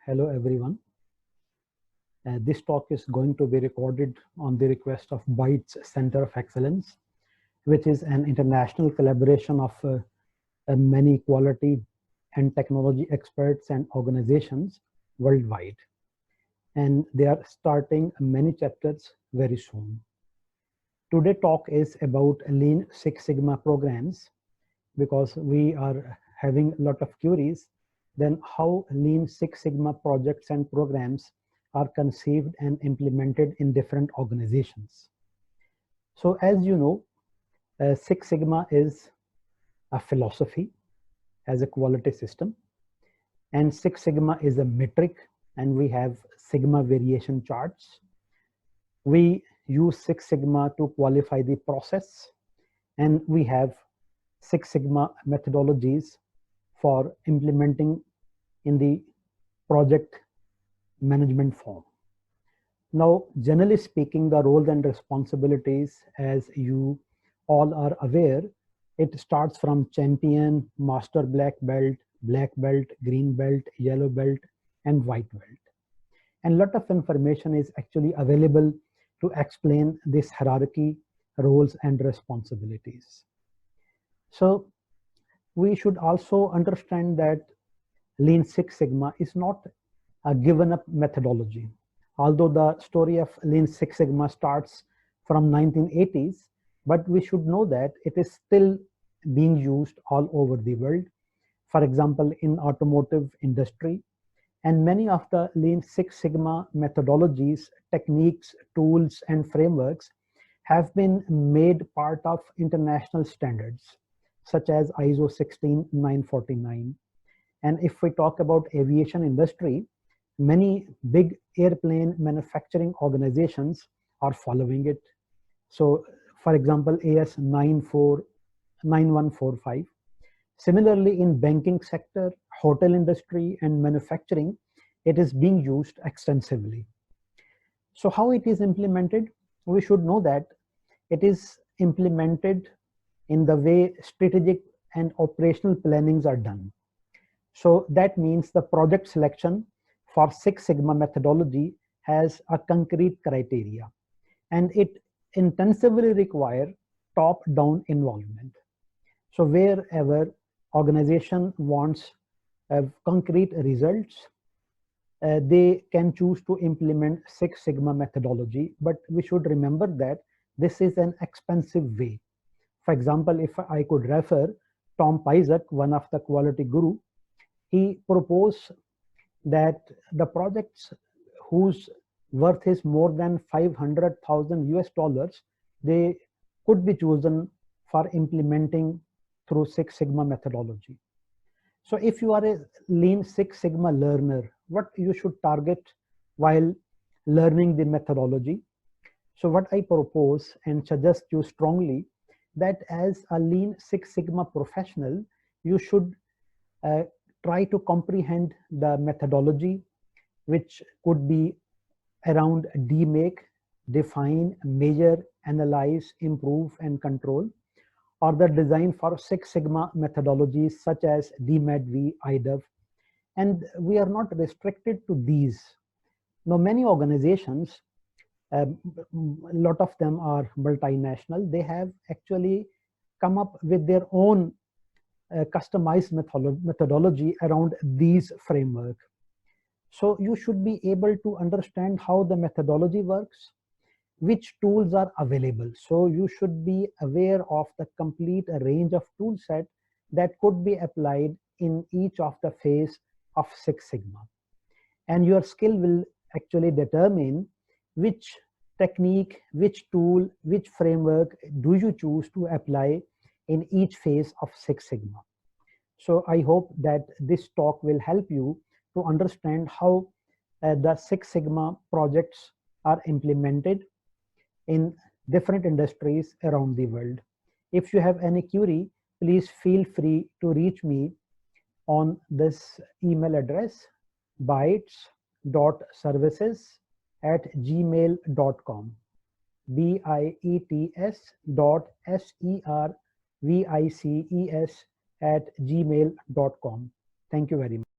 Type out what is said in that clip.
Hello everyone. This talk is going to be recorded on the request of Bytes Center of Excellence, which is an international collaboration of many quality and technology experts and organizations worldwide. And they are starting many chapters very soon. Today's talk is about Lean Six Sigma programs, because we are having a lot of queries then how Lean Six Sigma projects and programs are conceived and implemented in different organizations. So as you know, Six Sigma is a philosophy as a quality system, and Six Sigma is a metric, and we have Sigma variation charts. We use Six Sigma to qualify the process, and we have Six Sigma methodologies for implementing in the project management form. Now, generally speaking, the roles and responsibilities, as you all are aware, it starts from champion, master black belt, green belt, yellow belt, and white belt. And a lot of information is actually available to explain this hierarchy, roles, and responsibilities. So we should also understand that Lean Six Sigma is not a given up methodology. Although the story of Lean Six Sigma starts from 1980s, but we should know that it is still being used all over the world. For example, in automotive industry, and many of the Lean Six Sigma methodologies, techniques, tools, and frameworks have been made part of international standards, such as ISO 16949. And if we talk about aviation industry, many big airplane manufacturing organizations are following it. So for example, AS 9145. Similarly, in banking sector, hotel industry, and manufacturing, it is being used extensively. So how it is implemented? We should know that it is implemented in the way strategic and operational plannings are done. So that means the project selection for Six Sigma methodology has a concrete criteria, and it intensively requires top-down involvement. So wherever organization wants concrete results, they can choose to implement Six Sigma methodology, but we should remember that this is an expensive way. For example, if I could refer Tom Pajak, one of the quality guru, he proposed that the projects whose worth is more than 500,000 US dollars, they could be chosen for implementing through Six Sigma methodology. So if you are a Lean Six Sigma learner, what you should target while learning the methodology? So what I propose and suggest you strongly, that as a Lean Six Sigma professional, you should try to comprehend the methodology, which could be around DMAKE, define, measure, analyze, improve, and control, or the design for Six Sigma methodologies such as DMATV, IDEF. And we are not restricted to these. Now, many organizations, a lot of them are multinational, they have actually come up with their own customized methodology around these framework. So you should be able to understand how the methodology works, which tools are available. So you should be aware of the complete range of tool set that could be applied in each of the phase of Six Sigma. And your skill will actually determine which technique, which tool, which framework do you choose to apply in each phase of Six Sigma. So I hope that this talk will help you to understand how the Six Sigma projects are implemented in different industries around the world. If you have any query, please feel free to reach me on this email address, bytes.services@gmail.com, BIETS.SERVICES@gmail.com. Thank you very much.